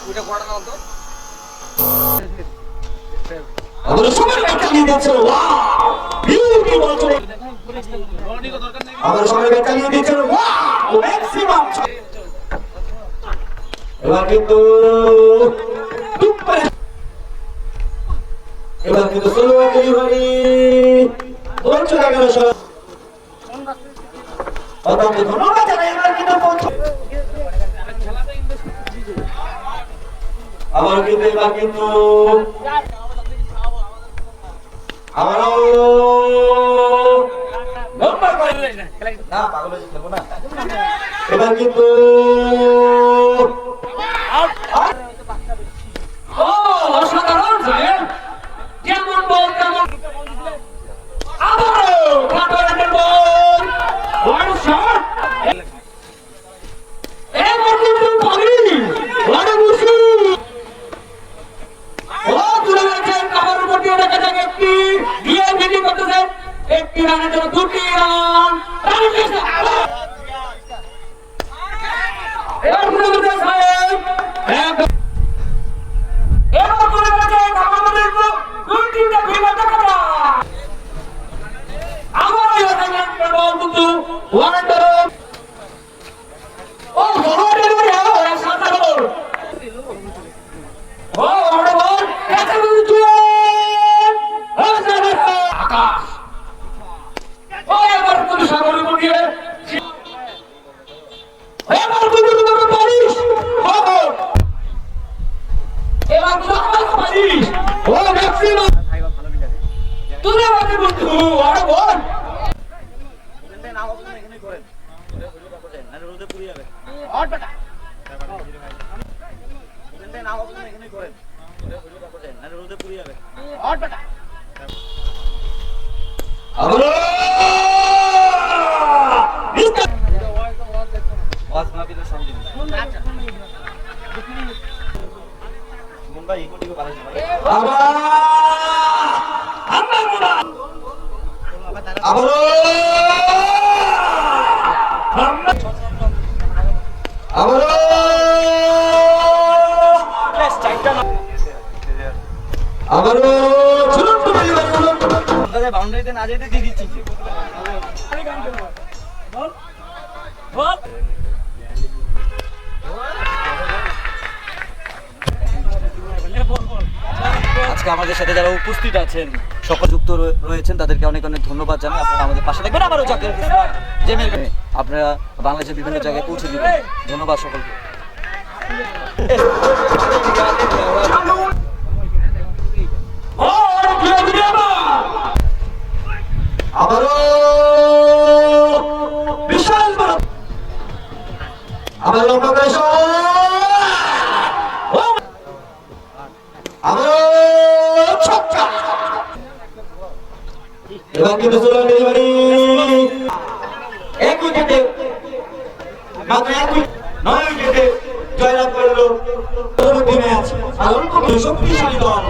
ওটা পড়া নাও তো আমাদের সবাই চালিয়ে দিচ্ছে ওয়াও বিউটিফুল চলে আমাদের সবাই চালিয়ে দিচ্ছে ওয়াও ম্যাক্সিমাম এবার কিন্তু সোলো ডেলিভারি বলছো না কেন সব অত্যন্ত ধন্যবাদ জানাই এবার কিন্তু আবার কিন্তু এবার কিন্তু আবারও নম্বর করে না পাগল হয়ে খেলবো না এবার কিন্তু ও অসাধারণ জয়েন যেমন বল তেমন আবারও কাটারের বল ওয়ান শট এবার কিন্তু পারি ওয়ান মুসি ও দূরে গেছে কাভার উপর দিয়ে দেখা যায় একটি দিয়ে ভিডিও করতেছে একটি রানের জন্য দুটি রান এবার পুরো গেছে সাহেব এবার পুরো গেছে আমাদের দুই তিনটা ভিডিও দেখা যায় আবার এই রানের বল কিন্তু ওয়ান ধরো ও বড় ডেলিভারি হয় সাধারণ ও বড় বল এসে বুঝছো আকাশ ও এবার কিন্তু সাগরের উপর দিয়ে এবার কিন্তু তুমি পারিস এবার কিন্তু পারিস ও ম্যাক্সিমাম তুমি আমাকে বন্ধু আরে বল নাম আপনি এখানে করেন না রোদে পুড়ে যাবে আর বেটা নাম আপনি এখানে করেন না রোদে পুড়ে যাবে আর বেটা আবারো ওয়াজ না দিলে শান্তি নেই মুম্বাই ইকোটিকো ভালো আবার আমরা মুনা আবারো আবারো প্লেস চাইটা না আবারো ঝুলন্ত পরিবার ঝুলন্ত দাদা বাউন্ডারিতে না যেতে দিয়ে দিচ্ছি বল বল আজকে আমাদের সাথে যারা উপস্থিত আছেন সকল যুক্ত রয়েছেন তাদেরকে অনেক অনেক ধন্যবাদ জানাই আপনারা আমাদের পাশে থাকবেন আবারও জাকির আপনারা বাংলাদেশের বিভিন্ন জায়গায় পৌঁছে দিবেন ধন্যবাদ সকলকে আবারও বিশাল বড় আবার লম্বা করে আবারও ছক্কা এবং কিন্তু সোলো ডেলিভারি এক উইকেটে মাত্র এক উইকেট 9 উইকেটে জয়লাভ করলো পরবর্তী ম্যাচ আর অল্প শক্তিশালী দল